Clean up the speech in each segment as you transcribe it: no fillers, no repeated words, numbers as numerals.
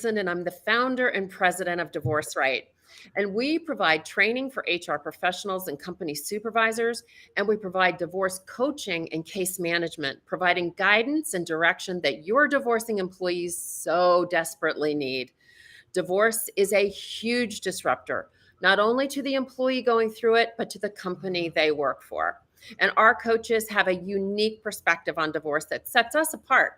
And I'm the founder and president of Divorce Right. And we provide training for HR professionals and company supervisors, and we provide divorce coaching and case management, providing guidance and direction that your divorcing employees so desperately need. Divorce is a huge disruptor, not only to the employee going through it, but to the company they work for. And our coaches have a unique perspective on divorce that sets us apart.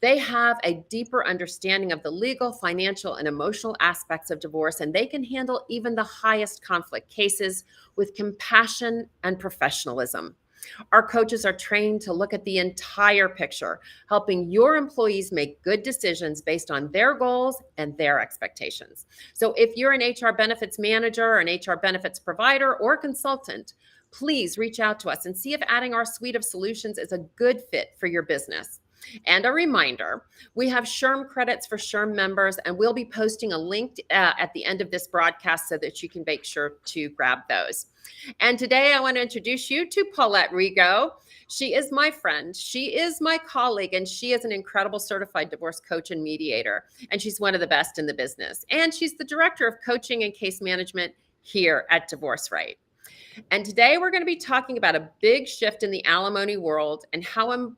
They have a deeper understanding of the legal, financial, and emotional aspects of divorce, and they can handle even the highest conflict cases with compassion and professionalism. Our coaches are trained to look at the entire picture, helping your employees make good decisions based on their goals and their expectations. So if you're an HR benefits manager or an HR benefits provider or consultant, please reach out to us and see if adding our suite of solutions is a good fit for your business. And a reminder, we have SHRM credits for SHRM members, and we'll be posting a link at the end of this broadcast so that you can make sure to grab those. And today I want to introduce you to Paulette Rigo. She is my friend, she is my colleague, and she is an incredible certified divorce coach and mediator. And she's one of the best in the business. And she's the director of coaching and case management here at Divorce Right. And today we're going to be talking about a big shift in the alimony world and how,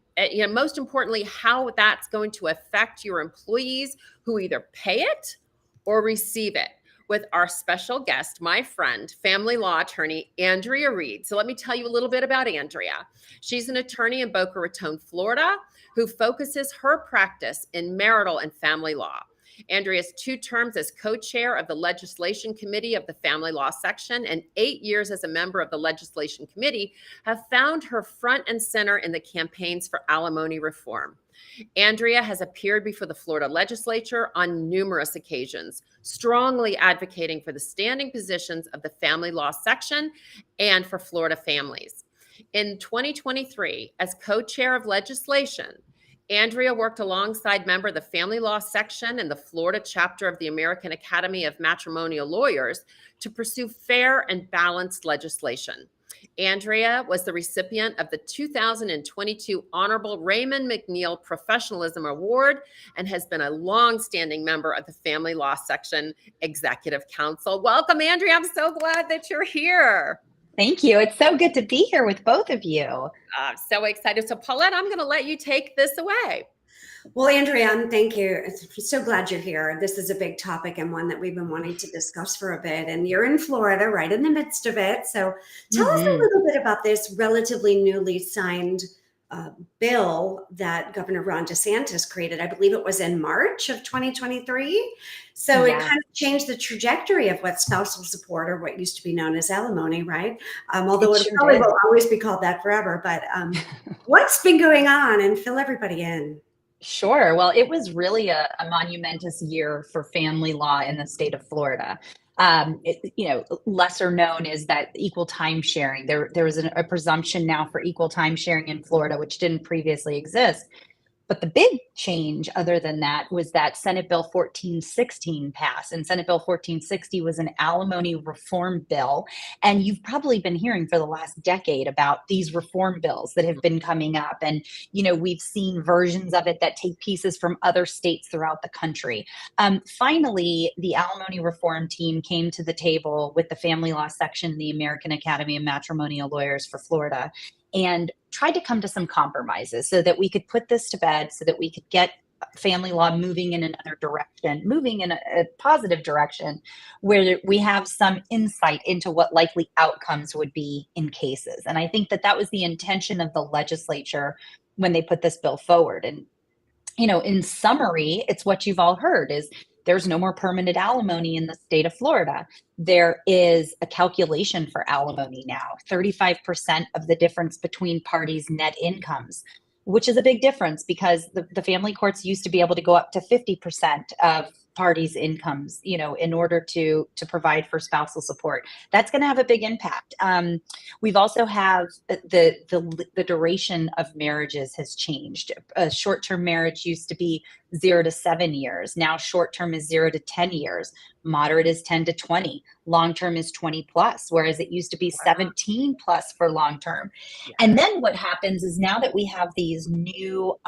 most importantly, how that's going to affect your employees who either pay it or receive it, with our special guest, my friend, family law attorney, Andrea Reed. So let me tell you a little bit about Andrea. She's an attorney in Boca Raton, Florida, who focuses her practice in marital and family law. Andrea's 2 terms as co-chair of the Legislation Committee of the Family Law Section and 8 years as a member of the Legislation Committee have found her front and center in the campaigns for alimony reform. Andrea has appeared before the Florida legislature on numerous occasions, strongly advocating for the standing positions of the Family Law Section and for Florida families. In 2023, as co-chair of legislation, Andrea worked alongside member of the Family Law Section and the Florida chapter of the American Academy of Matrimonial Lawyers to pursue fair and balanced legislation. Andrea was the recipient of the 2022 Honorable Raymond McNeil Professionalism Award and has been a longstanding member of the Family Law Section Executive Council. Welcome, Andrea. I'm so glad that you're here. Thank you. It's so good to be here with both of you. I'm so excited. So, Paulette, I'm going to let you take this away. Well, Andrea, thank you. I'm so glad you're here. This is a big topic and one that we've been wanting to discuss for a bit. And you're in Florida, right in the midst of it. So tell us a little bit about this relatively newly signed bill that Governor Ron DeSantis created. I believe it was in March of 2023. So it kind of changed the trajectory of what spousal support, or what used to be known as alimony, right? Although it probably will always be called that forever. But what's been going on, and fill everybody in? Sure. Well, it was really a monumentous year for family law in the state of Florida. Lesser known is that equal time sharing. There was a presumption now for equal time sharing in Florida, which didn't previously exist. But the big change, other than that, was that Senate Bill 1416 passed. And Senate Bill 1460 was an alimony reform bill. And you've probably been hearing for the last decade about these reform bills that have been coming up. And, we've seen versions of it that take pieces from other states throughout the country. Finally, the alimony reform team came to the table with the Family Law Section, the American Academy of Matrimonial Lawyers for Florida, and tried to come to some compromises so that we could put this to bed, so that we could get family law moving in another direction, moving in a positive direction, where we have some insight into what likely outcomes would be in cases. And I think that was the intention of the legislature when they put this bill forward. And, in summary, it's what you've all heard is there's no more permanent alimony in the state of Florida. There is a calculation for alimony now, 35% of the difference between parties' net incomes, which is a big difference because the family courts used to be able to go up to 50% of parties' incomes, in order to provide for spousal support. That's going to have a big impact. We've also have the duration of marriages has changed. A short-term marriage used to be 0 to 7 years. Now short-term is 0 to 10 years. Moderate is 10 to 20. Long-term is 20 plus, whereas it used to be 17 plus for long-term. Yeah. And then what happens is now that we have these new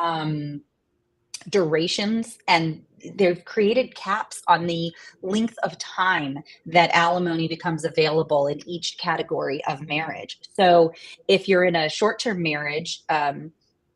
durations and they've created caps on the length of time that alimony becomes available in each category of marriage. So if you're in a short-term marriage,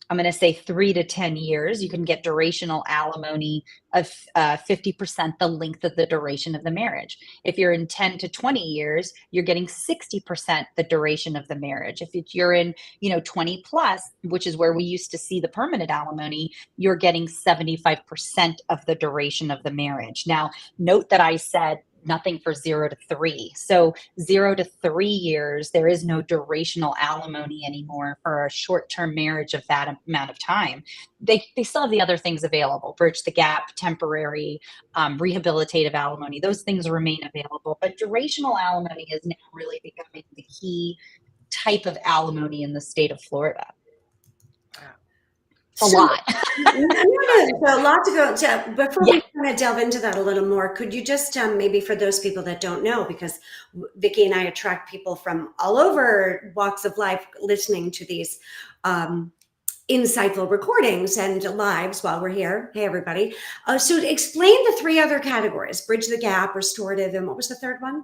I'm going to say 3 to 10 years, you can get durational alimony of 50% the length of the duration of the marriage. If you're in 10 to 20 years, you're getting 60% the duration of the marriage. If you're in, 20 plus, which is where we used to see the permanent alimony, you're getting 75% of the duration of the marriage. Now, note that I said nothing for 0 to 3. So 0 to 3 years, there is no durational alimony anymore for a short-term marriage of that amount of time. They still have the other things available: bridge the gap, temporary, rehabilitative alimony. Those things remain available, but durational alimony is now really becoming the key type of alimony in the state of Florida. A lot. No, so a lot to go to. Before we kind of delve into that a little more, could you just maybe for those people that don't know, because Vicki and I attract people from all over walks of life listening to these insightful recordings and lives while we're here. Hey, everybody. So explain the 3 other categories: bridge the gap, restorative, and what was the third one?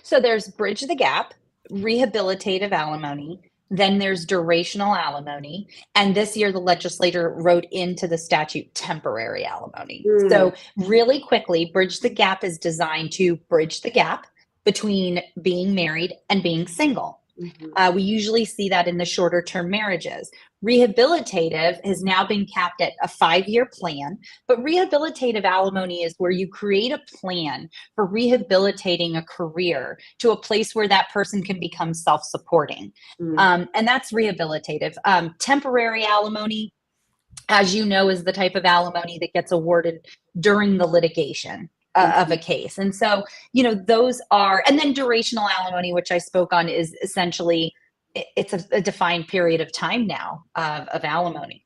So there's bridge the gap, rehabilitative alimony, then there's durational alimony. And this year, the legislature wrote into the statute temporary alimony. So really quickly, bridge the gap is designed to bridge the gap between being married and being single. We usually see that in the shorter term marriages. Rehabilitative has now been capped at a 5-year plan, but rehabilitative alimony is where you create a plan for rehabilitating a career to a place where that person can become self-supporting. And that's rehabilitative. Temporary alimony, as you know, is the type of alimony that gets awarded during the litigation of a case. And so, those are, and then durational alimony, which I spoke on, is essentially, it's a defined period of time now of alimony.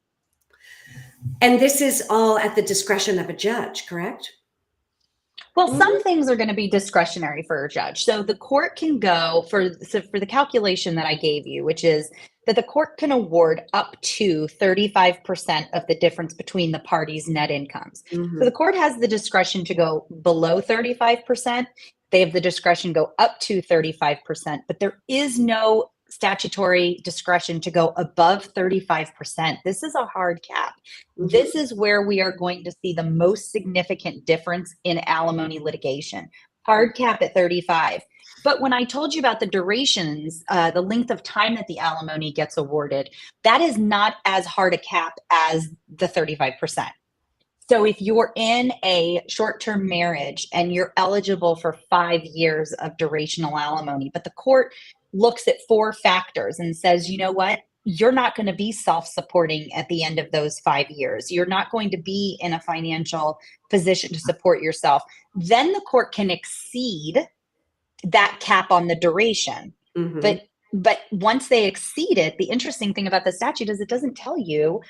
And this is all at the discretion of a judge, correct? Well, some things are going to be discretionary for a judge. So the court can go for the calculation that I gave you, which is that the court can award up to 35% of the difference between the parties' net incomes. So the court has the discretion to go below 35%. They have the discretion to go up to 35%, but there is no statutory discretion to go above 35%. This is a hard cap. This is where we are going to see the most significant difference in alimony litigation. Hard cap at 35. But when I told you about the durations, the length of time that the alimony gets awarded, that is not as hard a cap as the 35%. So if you're in a short-term marriage and you're eligible for 5 years of durational alimony, but the court looks at 4 factors and says, you know what, you're not going to be self-supporting at the end of those 5 years. You're not going to be in a financial position to support yourself. Then the court can exceed that cap on the duration. But once they exceed it, the interesting thing about the statute is it doesn't tell you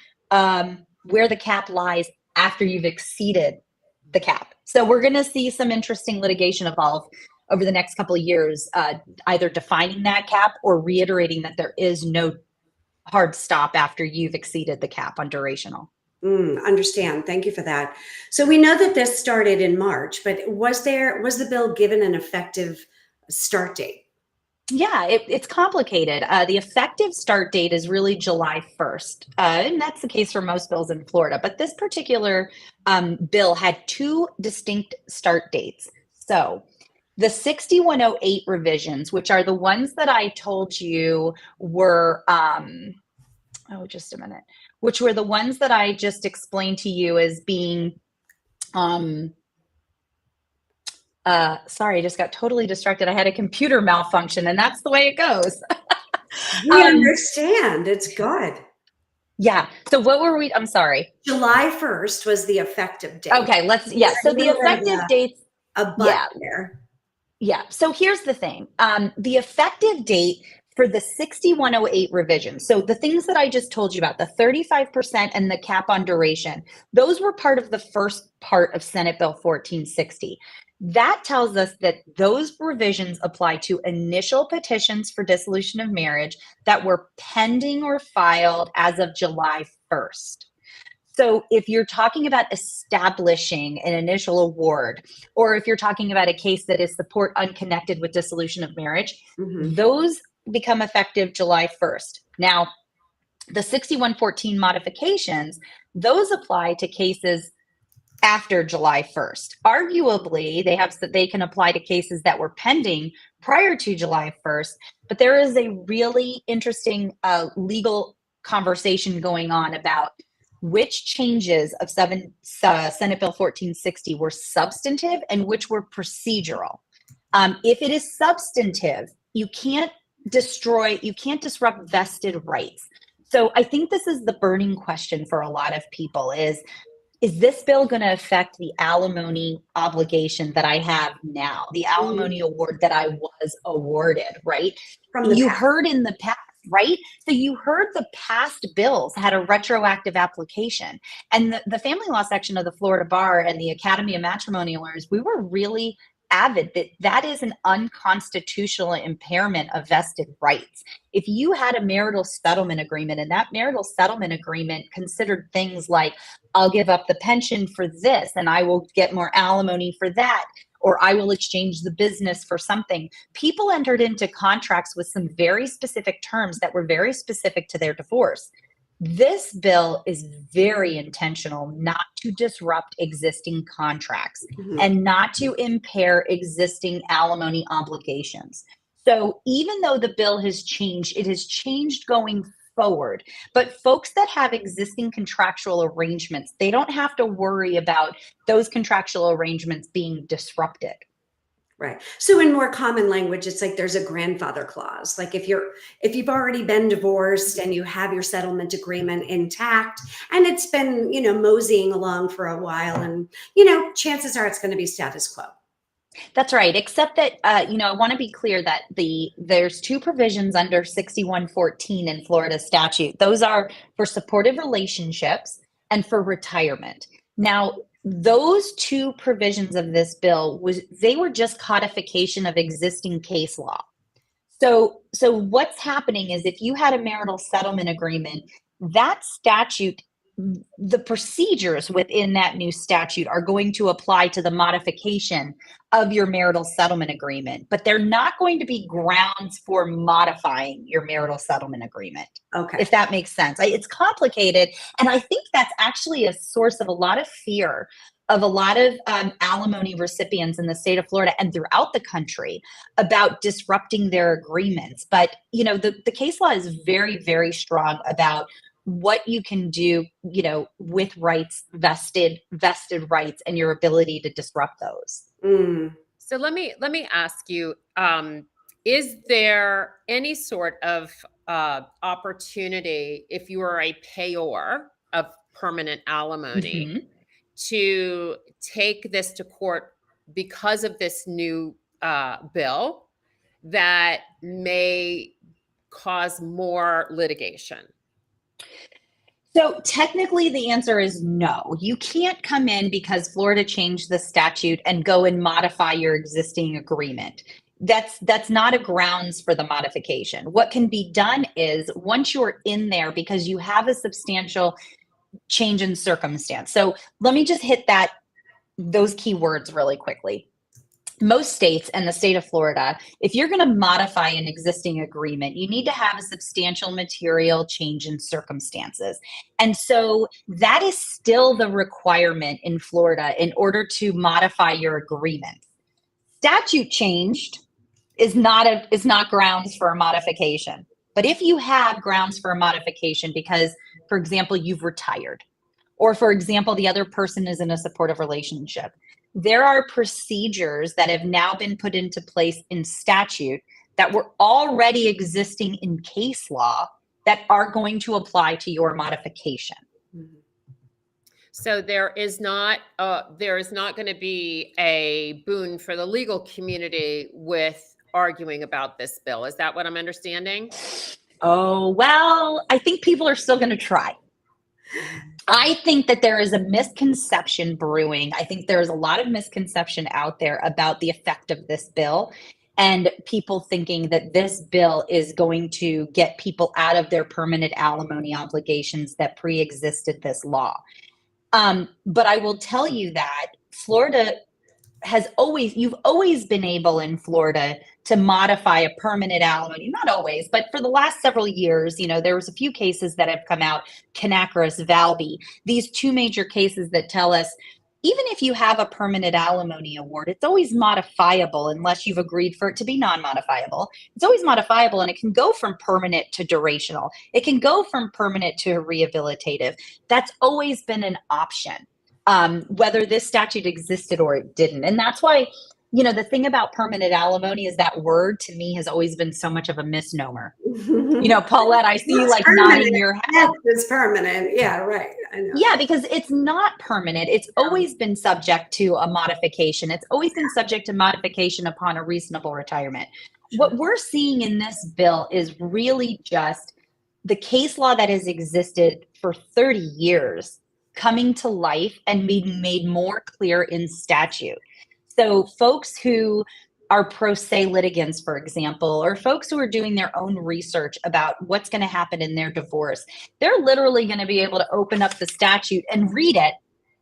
where the cap lies after you've exceeded the cap. So we're going to see some interesting litigation evolve over the next couple of years, either defining that cap or reiterating that there is no hard stop after you've exceeded the cap on durational. Understand. Thank you for that. So we know that this started in March, but was the bill given an effective start date? Yeah, it's complicated. The effective start date is really July 1st. And that's the case for most bills in Florida. But this particular bill had 2 distinct start dates. So the 6108 revisions, which are the ones that I told you were, just a minute, which were the ones that I just explained to you as being, sorry, I just got totally distracted. I had a computer malfunction, and that's the way it goes. We understand. It's good. Yeah. So what were we? I'm sorry. July 1st was the effective date. Okay. So the effective dates. There. Yeah. So here's the thing. The effective date for the 6108 revision. So the things that I just told you about, the 35% and the cap on duration, those were part of the first part of Senate Bill 1460. That tells us that those revisions apply to initial petitions for dissolution of marriage that were pending or filed as of July 1st. So if you're talking about establishing an initial award, or if you're talking about a case that is support unconnected with dissolution of marriage, those become effective July 1st. Now, the 6114 modifications, those apply to cases after July 1st. Arguably, they can apply to cases that were pending prior to July 1st, but there is a really interesting legal conversation going on about which changes of Senate Bill 1460 were substantive and which were procedural. If it is substantive, you can't disrupt vested rights. So I think this is the burning question for a lot of people is this bill going to affect the alimony obligation that I have now, the alimony award that I was awarded, right? You heard in the past, right? So you heard the past bills had a retroactive application. And the family law section of the Florida Bar and the Academy of Matrimony Lawyers, we were really avid that is an unconstitutional impairment of vested rights. If you had a marital settlement agreement and that marital settlement agreement considered things like, I'll give up the pension for this and I will get more alimony for that, or I will exchange the business for something. People entered into contracts with some very specific terms that were very specific to their divorce. This bill is very intentional not to disrupt existing contracts and not to impair existing alimony obligations. So even though the bill has changed, it has changed going forward. But folks that have existing contractual arrangements, they don't have to worry about those contractual arrangements being disrupted. Right. So in more common language, it's like there's a grandfather clause. Like if you've already been divorced and you have your settlement agreement intact and it's been, moseying along for a while and, chances are it's going to be status quo. That's right. Except that, I want to be clear that there's two provisions under 6114 in Florida statute. Those are for supportive relationships and for retirement. Now, those two provisions of this bill they were just codification of existing case law. So what's happening is if you had a marital settlement agreement, that statute, the procedures within that new statute are going to apply to the modification of your marital settlement agreement, but they're not going to be grounds for modifying your marital settlement agreement. Okay. If that makes sense. It's complicated. And I think that's actually a source of a lot of fear of a lot of alimony recipients in the state of Florida and throughout the country about disrupting their agreements. But, the case law is very, very strong about what you can do, with rights, vested rights, and your ability to disrupt those. So let me ask you, is there any sort of opportunity if you are a payor of permanent alimony to take this to court because of this new bill that may cause more litigation? So technically the answer is no. You can't come in because Florida changed the statute and go and modify your existing agreement. That's not a grounds for the modification. What can be done is once you're in there because you have a substantial change in circumstance. So let me just hit those key words really quickly. Most states and the state of Florida, if you're going to modify an existing agreement, you need to have a substantial material change in circumstances. And so that is still the requirement in Florida in order to modify your agreement. Statute changed is not grounds for a modification. But if you have grounds for a modification because, for example, you've retired, or for example, the other person is in a supportive relationship, there are procedures that have now been put into place in statute that were already existing in case law that are going to apply to your modification. So there is not going to be a boon for the legal community with arguing about this bill. Is that what I'm understanding? Oh, well, I think people are still going to try. I think that there is a misconception brewing. I think there is a lot of misconception out there about the effect of this bill and people thinking that this bill is going to get people out of their permanent alimony obligations that pre-existed this law. But I will tell you that Florida you've always been able in Florida to modify a permanent alimony. Not always, but for the last several years, there was a few cases that have come out, Kanakaris, Valby, these two major cases that tell us, even if you have a permanent alimony award, it's always modifiable unless you've agreed for it to be non-modifiable. It's always modifiable, and it can go from permanent to durational. It can go from permanent to rehabilitative. That's always been an option, whether this statute existed or it didn't. And that's why, the thing about permanent alimony is that word to me has always been so much of a misnomer. Paulette, I see you like nodding your head. Yes, it's permanent. Yeah, right. I know. Yeah, because it's not permanent. It's always been subject to a modification. It's always been subject to modification upon a reasonable retirement. What we're seeing in this bill is really just the case law that has existed for 30 years coming to life and being made more clear in statute. So folks who are pro se litigants, for example, or folks who are doing their own research about what's going to happen in their divorce, they're literally going to be able to open up the statute and read it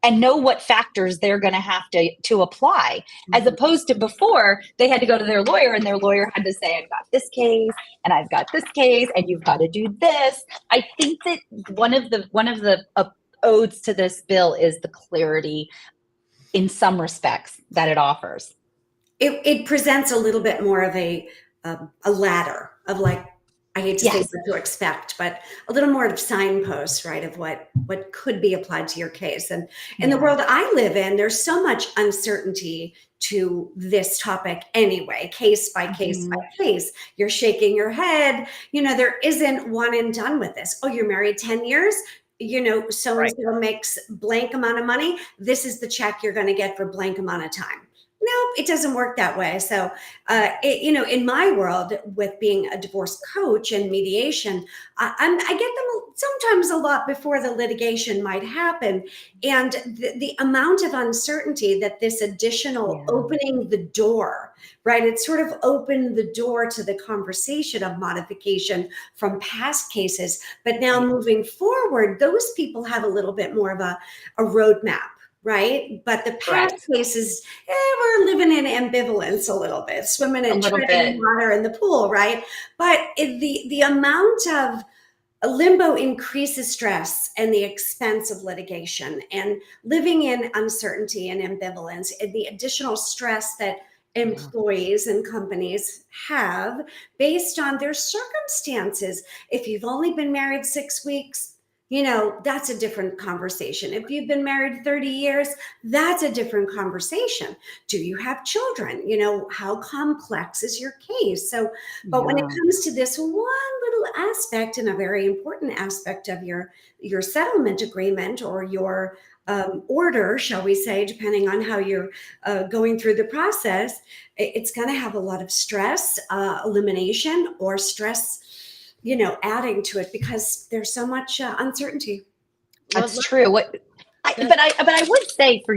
and know what factors they're going to have to apply, as opposed to before they had to go to their lawyer and their lawyer had to say, I've got this case and I've got this case and you've got to do this. I think that one of the odes to this bill is the clarity in some respects that it offers. It presents a little bit more of a ladder of, like, I hate to say what to expect, but a little more of signposts, right, of what could be applied to your case. And in the world I live in, there's so much uncertainty to this topic anyway, case by case by case. You're shaking your head. There isn't one and done with this. Oh, you're married 10 years? So-and-so makes blank amount of money. This is the check you're going to get for blank amount of time. No, it doesn't work that way. So, in my world, with being a divorce coach and mediation, I get them sometimes a lot before the litigation might happen. And the amount of uncertainty that this additional opening the door, right? It sort of opened the door to the conversation of modification from past cases. But now moving forward, those people have a little bit more of a roadmap. Right. But the past cases, we're living in ambivalence a little bit, swimming and treading water in the pool. Right. But the amount of limbo increases stress and the expense of litigation, and living in uncertainty and ambivalence, and the additional stress that employees and companies have based on their circumstances. If you've only been married 6 weeks, that's a different conversation. If you've been married 30 years, that's a different conversation. Do you have children? How complex is your case? So, but when it comes to this one little aspect, and a very important aspect of your settlement agreement or your order, shall we say, depending on how you're going through the process, it's going to have a lot of stress, elimination, or stress adding to it, because there's so much uncertainty. That's true. But I would say for,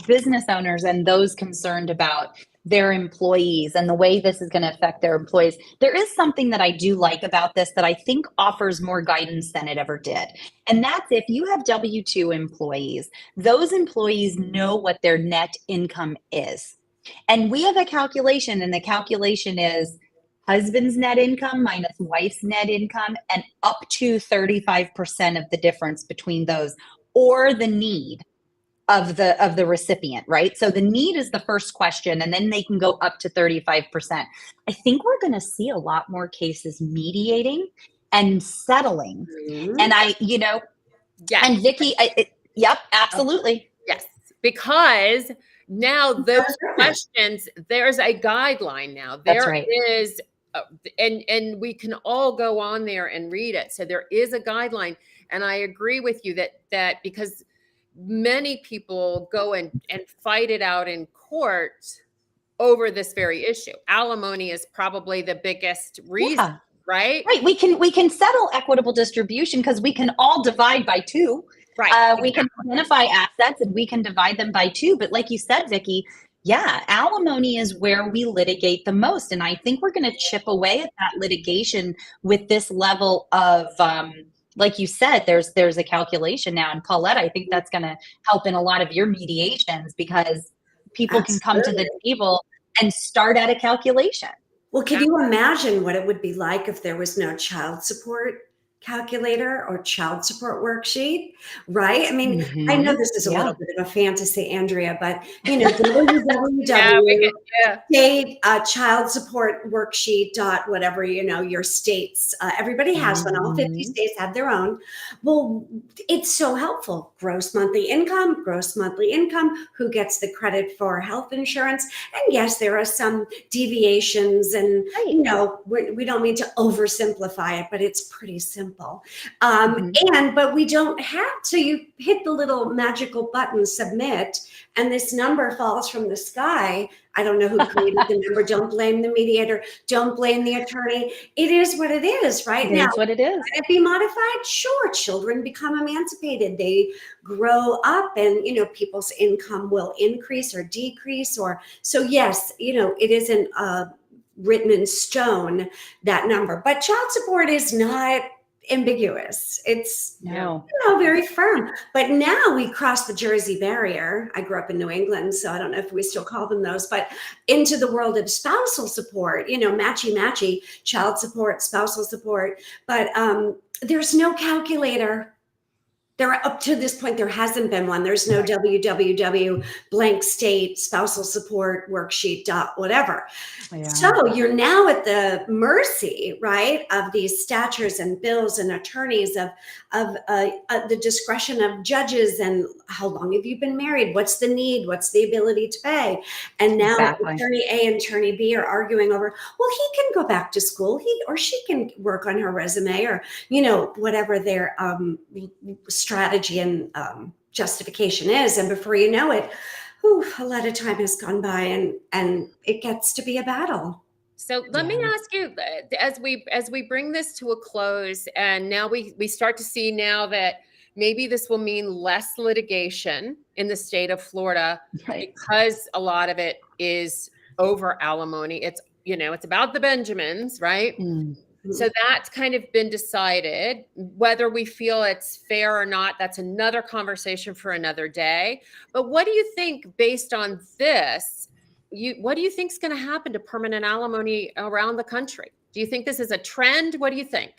business owners and those concerned about their employees and the way this is going to affect their employees, there is something that I do like about this that I think offers more guidance than it ever did. And that's, if you have W-2 employees, those employees know what their net income is. And we have a calculation, and the calculation is husband's net income minus wife's net income, and up to 35% of the difference between those, or the need of the recipient, right? So the need is the first question, and then they can go up to 35%. I think we're going to see a lot more cases mediating and settling. And and Vicki, yep, absolutely. Yes, because now those questions, there's a guideline now. There is and we can all go on there and read it. So there is a guideline. And I agree with you that because many people go and fight it out in court over this very issue. Alimony is probably the biggest reason, right? Right. We can settle equitable distribution because we can all divide by 2. Right. We can identify assets and we can divide them by 2. But like you said, Vicki, alimony is where we litigate the most. And I think we're going to chip away at that litigation with this level of like you said, there's a calculation now. And Paulette, I think that's going to help in a lot of your mediations, because people can come to the table and start at a calculation. Well, can you imagine what it would be like if there was no child support calculator or child support worksheet, right? I mean, I know this is a little bit of a fantasy, Andrea, but www. State child support worksheet dot whatever, your states, everybody has one. All 50 states have their own. Well, it's so helpful. Gross monthly income, who gets the credit for health insurance. And yes, there are some deviations, and we don't mean to oversimplify it, but it's pretty simple. But we don't have to. You hit the little magical button, submit, and this number falls from the sky. I don't know who created the number. Don't blame the mediator. Don't blame the attorney. It is what it is, right? It is what it is. Can it be modified? Sure. Children become emancipated. They grow up, and people's income will increase or decrease. So yes, it isn't written in stone, that number. But child support is not ambiguous. It's very firm. But now we cross the Jersey barrier. I grew up in New England, so I don't know if we still call them those, but into the world of spousal support, matchy, child support, spousal support. But there's no calculator. There, up to this point, there hasn't been one. There's no www blank state spousal support worksheet whatever. So you're now at the mercy, right, of these statutes and bills and attorneys, of the discretion of judges, and how long have you been married? What's the need? What's the ability to pay? And now attorney A and attorney B are arguing over, well, he can go back to school, he or she can work on her resume, or whatever their strategy and justification is. And before you know it, a lot of time has gone by, and it gets to be a battle. So let me ask you, as we bring this to a close, and now we start to see now that maybe this will mean less litigation in the state of Florida, because a lot of it is over alimony. It's about the Benjamins, right? So that's kind of been decided. Whether we feel it's fair or not, that's another conversation for another day. But what do you think, based on this, what do you think is going to happen to permanent alimony around the country? Do you think this is a trend? What do you think?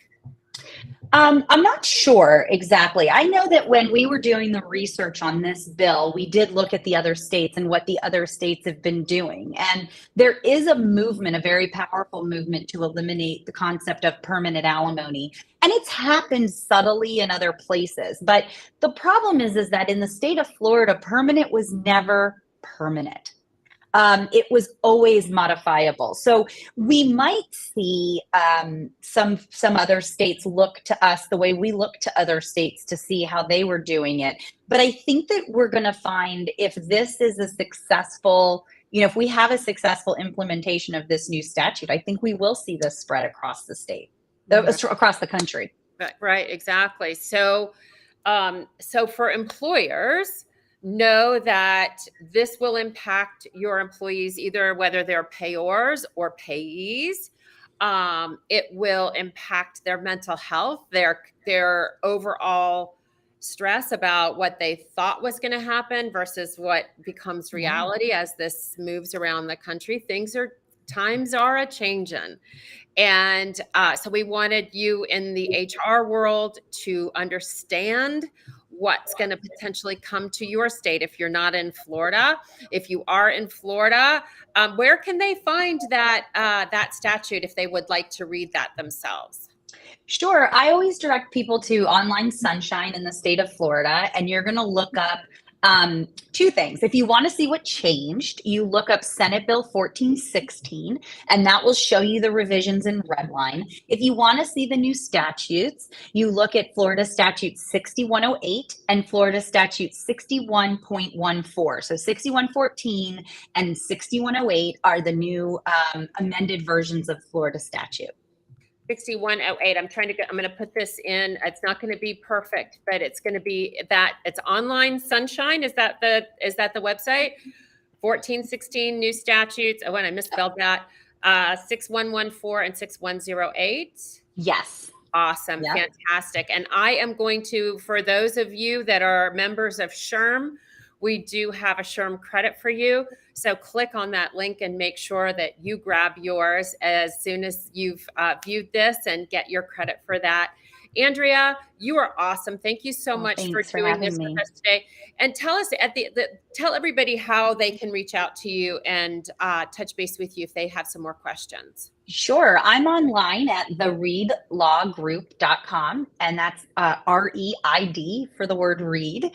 I'm not sure exactly. I know that when we were doing the research on this bill, we did look at the other states and what the other states have been doing. And there is a movement, a very powerful movement, to eliminate the concept of permanent alimony. And it's happened subtly in other places. But the problem is that in the state of Florida, permanent was never permanent. It was always modifiable. So we might see some other states look to us the way we look to other states to see how they were doing it. But I think that we're going to find, if this is a successful, if we have a successful implementation of this new statute, I think we will see this spread across the state, across the country. Right, exactly. So for employers, know that this will impact your employees, either whether they're payors or payees. It will impact their mental health, their overall stress about what they thought was going to happen versus what becomes reality as this moves around the country. Times are a changing. And so we wanted you in the HR world to understand what's going to potentially come to your state if you're not in Florida. If you are in Florida, where can they find that statute if they would like to read that themselves? Sure. I always direct people to Online Sunshine in the state of Florida, and you're going to look up two things. If you want to see what changed, you look up Senate Bill 1416, and that will show you the revisions in red line. If you want to see the new statutes, you look at Florida Statute 6108 and Florida Statute 61.14. So 6114 and 6108 are the new amended versions of Florida statute. 6108. I'm going to put this in. It's not going to be perfect, but it's going to be that. It's Online Sunshine. Is that the website? 1416 new statutes. Oh, and I misspelled that. 6114 and 6108. Yes. Awesome. Yep. Fantastic. And I am going to, for those of you that are members of SHRM, we do have a SHRM credit for you. So click on that link and make sure that you grab yours as soon as you've viewed this and get your credit for that. Andrea, you are awesome. Thank you so much for Thanks for doing having this me. with us today. And tell us tell everybody how they can reach out to you and touch base with you if they have some more questions. Sure. I'm online at thereidlawgroup.com, and that's REID for the word read.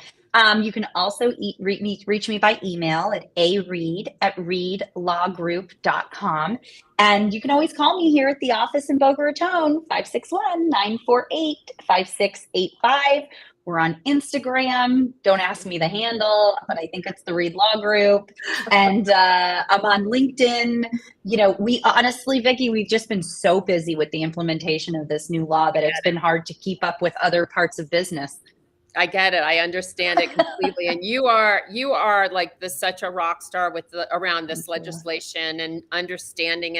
You can also reach me by email at areid@reidlawgroup.com. And you can always call me here at the office in Boca Raton, 561-948-5685. We're on Instagram. Don't ask me the handle, but I think it's the Reid Law Group. And I'm on LinkedIn. You know, we honestly, Vicki, we've just been so busy with the implementation of this new law that it's been hard to keep up with other parts of business. I get it. I understand it completely. And you are like such a rock star with around this legislation and understanding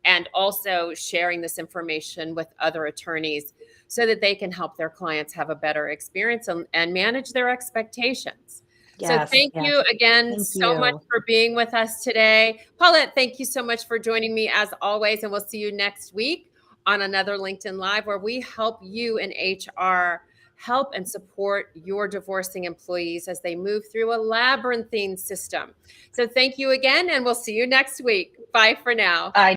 and also sharing this information with other attorneys so that they can help their clients have a better experience and manage their expectations. So thank you again so much for being with us today. Paulette, thank you so much for joining me as always. And we'll see you next week on another LinkedIn Live where we help you in HR help and support your divorcing employees as they move through a labyrinthine system. So thank you again, and we'll see you next week. Bye for now.